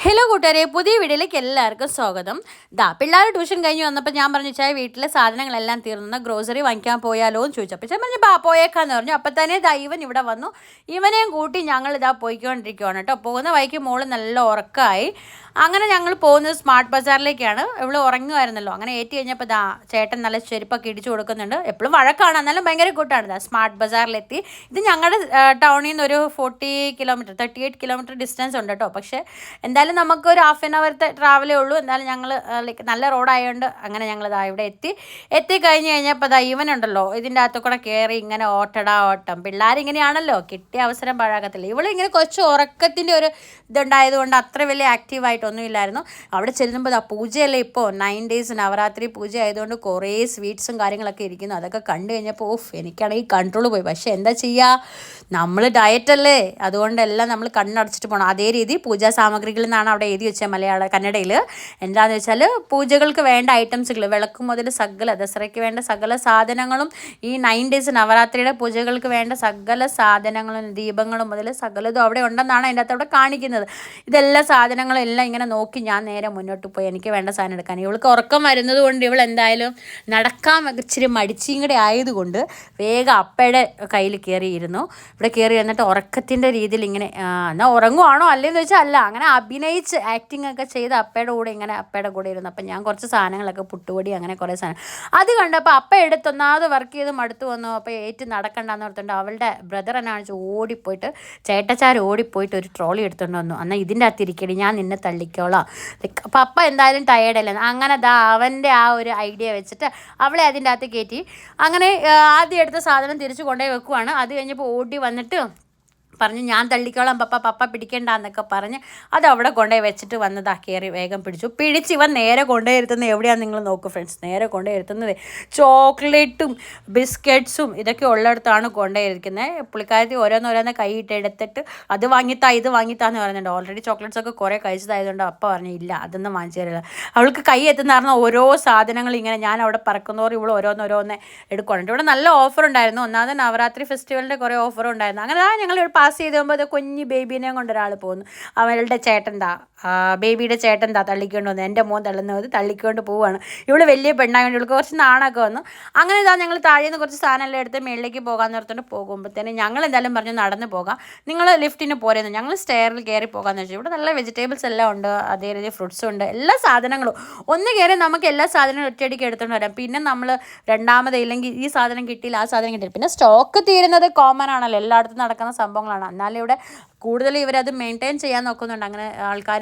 Hello കൂട്ടുകാരെ, പുതിയ വീഡിയോയിലേക്ക് എല്ലാവർക്കും സ്വാഗതം. പിള്ളേർ ട്യൂഷൻ കഴിഞ്ഞ് വന്നപ്പോൾ ഞാൻ പറഞ്ഞു വെച്ചാൽ വീട്ടിലെ സാധനങ്ങളെല്ലാം തീർന്ന ഗ്രോസറി വാങ്ങിക്കാൻ പോയാലോ എന്ന് ചോദിച്ചു. അപ്പോൾ ഞാൻ പറഞ്ഞു പോയേക്കാന്ന് പറഞ്ഞു. അപ്പോൾ തന്നെ ഇവൻ ഇവിടെ വന്നു. ഇവനെയും കൂട്ടി ഞങ്ങൾ പോയിക്കൊണ്ടിരിക്കുകയാണ് കേട്ടോ. പോകുന്ന വഴിക്ക് മോള് നല്ല ഉറക്കമായി. അങ്ങനെ ഞങ്ങൾ പോകുന്നത് സ്മാർട്ട് ബസാറിലേക്കാണ്. ഇവള് ഉറങ്ങുമായിരുന്നല്ലോ. അങ്ങനെ ഏറ്റി കഴിഞ്ഞപ്പോൾ ചേട്ടൻ നല്ല ചെരുപ്പൊക്കെ ഇടിച്ചു കൊടുക്കുന്നുണ്ട്. എപ്പോഴും വഴക്കാണ്, എന്നാലും ഭയങ്കര കൂട്ടാണ്. സ്മാർട്ട് ബസാറിലെത്തി. ഇത് ഞങ്ങളുടെ ടൗണിൽ നിന്ന് ഒരു 38 കിലോമീറ്റർ ഡിസ്റ്റൻസ് ഉണ്ട് കേട്ടോ. പക്ഷേ എന്തായാലും നമുക്കൊരു ഹാഫ് ആൻ അവറത്തെ ട്രാവലേ ഉള്ളൂ. എന്തായാലും ഞങ്ങൾ നല്ല റോഡായതുകൊണ്ട് അങ്ങനെ ഞങ്ങൾ ഇവിടെ എത്തിക്കഴിഞ്ഞ് കഴിഞ്ഞപ്പോൾ ഇവനുണ്ടല്ലോ ഇതിൻ്റെ അകത്തു കൂടെ കയറി ഇങ്ങനെ ഓട്ടം. പിള്ളേരിങ്ങനെയാണല്ലോ, കിട്ടിയ അവസരം പാഴാക്കത്തില്ല. ഇവളിങ്ങനെ കൊച്ചു ഉറക്കത്തിൻ്റെ ഒരു ഇതുണ്ടായതുകൊണ്ട് അത്ര വലിയ ആക്റ്റീവായിട്ടൊന്നും ഇല്ലായിരുന്നു. അവിടെ ചെല്ലുമ്പോൾ പൂജയല്ലേ ഇപ്പോൾ 9 days നവരാത്രി പൂജ ആയതുകൊണ്ട് കുറേ സ്വീറ്റ്സും കാര്യങ്ങളൊക്കെ ഇരിക്കുന്നു. അതൊക്കെ കണ്ടു കഴിഞ്ഞപ്പോൾ എനിക്കാണെങ്കിൽ കൺട്രോൾ പോയി. പക്ഷേ എന്താ ചെയ്യുക, നമ്മൾ ഡയറ്റല്ലേ, അതുകൊണ്ടെല്ലാം നമ്മൾ കണ്ണടച്ചിട്ട് പോകണം. അതേ രീതി പൂജാ സാമഗ്രികളിൽ നിന്നാണ് അവിടെ എഴുതി വെച്ചത് കന്നഡയിൽ. എന്താണെന്ന് വെച്ചാൽ പൂജകൾക്ക് വേണ്ട ഐറ്റംസുകൾ, വിളക്ക് മുതൽ സകല ദസറയ്ക്ക് വേണ്ട സകല സാധനങ്ങളും, ഈ 9 days നവരാത്രിയുടെ പൂജകൾക്ക് വേണ്ട സകല സാധനങ്ങളും, ദീപങ്ങളും മുതൽ സകലതും അവിടെ ഉണ്ടെന്നാണ് അതിൻ്റെ അകത്ത് അവിടെ കാണിക്കുന്നത്. ഇതെല്ലാ സാധനങ്ങളും എല്ലാം ഇങ്ങനെ നോക്കി ഞാൻ നേരെ മുന്നോട്ട് പോയി എനിക്ക് വേണ്ട സാധനം എടുക്കാൻ. ഇവൾക്ക് ഉറക്കം വരുന്നത് കൊണ്ട് ഇവൾ എന്തായാലും നടക്കാൻ ഇച്ചിരി മടിച്ചും കൂടെ ആയതുകൊണ്ട് വേഗം അപ്പയുടെ കയ്യിൽ കയറിയിരുന്നു. ഇവിടെ കയറി വന്നിട്ട് ഉറക്കത്തിൻ്റെ രീതിയിൽ ഇങ്ങനെ എന്നാൽ ഉറങ്ങുവാണോ അല്ലേന്ന് വെച്ചാൽ അല്ല, അങ്ങനെ അഭിനയിച്ച് ആക്ടിങ് ഒക്കെ ചെയ്ത് അപ്പയുടെ കൂടെ ഇരുന്നു. അപ്പം ഞാൻ കുറച്ച് സാധനങ്ങളൊക്കെ പുട്ടുപൊടി അങ്ങനെ കുറേ സാധനം അത് കണ്ടപ്പോൾ അപ്പ എടുത്ത് ഒന്നാമത് വർക്ക് ചെയ്ത് മടുത്തു വന്നു. അപ്പോൾ ഏറ്റ് നടക്കണ്ടെന്ന് ഓർത്തുകൊണ്ട് അവളുടെ ബ്രദർ എന്നാണ് ഓടിപ്പോയിട്ട് ചേട്ടച്ചാർ ഓടിപ്പോയിട്ട് ഒരു ട്രോളി എടുത്തുകൊണ്ട് വന്നു. എന്നാൽ ഇതിൻ്റെ അകത്ത് ഇരിക്കടി, ഞാൻ നിന്നെ തള്ളിക്കോളാം. അപ്പം അപ്പ എന്തായാലും ടയേർഡല്ലേ, അങ്ങനെ അവൻ്റെ ആ ഒരു ഐഡിയ വെച്ചിട്ട് അവളെ അതിൻ്റെ അകത്ത് കയറ്റി. അങ്ങനെ ആദ്യം എടുത്ത സാധനം തിരിച്ചു കൊണ്ടുപോയി വെക്കുവാണ്. അത് കഴിഞ്ഞപ്പോൾ ഓടി വന്നിട്ട് പറഞ്ഞു ഞാൻ തള്ളിക്കോളാം പപ്പ പിടിക്കണ്ട എന്നൊക്കെ പറഞ്ഞ് അത് അവിടെ കൊണ്ടുപോയി വെച്ചിട്ട് വന്നതാ. കയറി വേഗം പിടിച്ച് ഇവൻ നേരെ കൊണ്ടുപോയി ഇരുത്തുന്നത് എവിടെയാണെന്ന് നിങ്ങൾ നോക്കൂ ഫ്രണ്ട്സ്. നേരെ കൊണ്ടുപോയി ഇരുത്തുന്നത് ചോക്ലേറ്റും ബിസ്ക്കറ്റ്സും ഇതൊക്കെ ഉള്ളിടത്താണ് കൊണ്ടുപോയി ഇരിക്കുന്നത്. പുള്ളിക്കാരത്തി ഓരോന്നോരോന്ന് കൈയിട്ട് എടുത്തിട്ട് അത് ഇത് വാങ്ങിത്താന്ന് പറയുന്നുണ്ട്. ഓൾറെഡി ചോക്ലേറ്റ്സ് ഒക്കെ കുറേ കഴിച്ചതായതുകൊണ്ട് അപ്പ പറഞ്ഞു ഇല്ല അതൊന്നും വാങ്ങിച്ചു തരില്ല. അവൾക്ക് കൈ എത്തുന്ന പറഞ്ഞാൽ ഓരോ സാധനങ്ങൾ ഇങ്ങനെ ഞാൻ അവിടെ പറക്കുന്നവർ ഇവൾ ഓരോന്നോരോന്ന് എടുക്കുന്നുണ്ട്. ഇവിടെ നല്ല ഓഫർ ഉണ്ടായിരുന്നു. ഒന്നാമത് നവരാത്രി ഫെസ്റ്റിവലിൻ്റെ കുറേ ഓഫർ ഉണ്ടായിരുന്നു. അങ്ങനെ ഞങ്ങൾ പാസ് ചെയ്ത് പോകുമ്പോൾ അത് കുഞ്ഞ് ബേബീനെ കൊണ്ട് ഒരാൾ പോകുന്നു. അവളുടെ ബേബിയുടെ ചേട്ടൻ തള്ളിക്കൊണ്ട് വന്നു. എൻ്റെ മോൻ തള്ളുന്നത് തള്ളിക്കൊണ്ട് പോവുകയാണ്. ഇവള് വലിയ പെണ്ണായതുകൊണ്ട് ഇവൾക്ക് കുറച്ച് നാണൊക്കെ വന്നു. അങ്ങനെ ഞങ്ങൾ താഴെ നിന്ന് കുറച്ച് സാധനമെല്ലാം എടുത്ത് മേളിലേക്ക് പോകാമെന്ന് ഓർത്തുകൊണ്ട് പോകുമ്പോഴത്തേനും ഞങ്ങൾ എന്തായാലും പറഞ്ഞു നടന്ന് പോകാം, നിങ്ങൾ ലിഫ്റ്റിന് പോരുന്നു. ഞങ്ങൾ സ്റ്റെയറിൽ കയറി പോകാമെന്ന് വെച്ചാൽ ഇവിടെ നല്ല വെജിറ്റബിൾസ് എല്ലാം ഉണ്ട്, അതേ രീതി ഫ്രൂട്ട്സും ഉണ്ട്, എല്ലാ സാധനങ്ങളും. ഒന്ന് കയറി നമുക്ക് എല്ലാ സാധനവും ഒറ്റയടിക്ക് എടുത്തുകൊണ്ട് വരാം. പിന്നെ നമ്മൾ രണ്ടാമത് ഇല്ലെങ്കിൽ ഈ സാധനം കിട്ടിയില്ല ആ സാധനം കിട്ടിയില്ല. പിന്നെ സ്റ്റോക്ക് തീരുന്നത് കോമൺ ആണല്ലോ, എല്ലായിടത്തും നടക്കുന്ന സംഭവങ്ങളാണ്. എന്നാലും ഇവിടെ കൂടുതൽ ഇവരത് മെയിൻറ്റെയിൻ ചെയ്യാൻ നോക്കുന്നുണ്ട്. അങ്ങനെ ആൾക്കാർ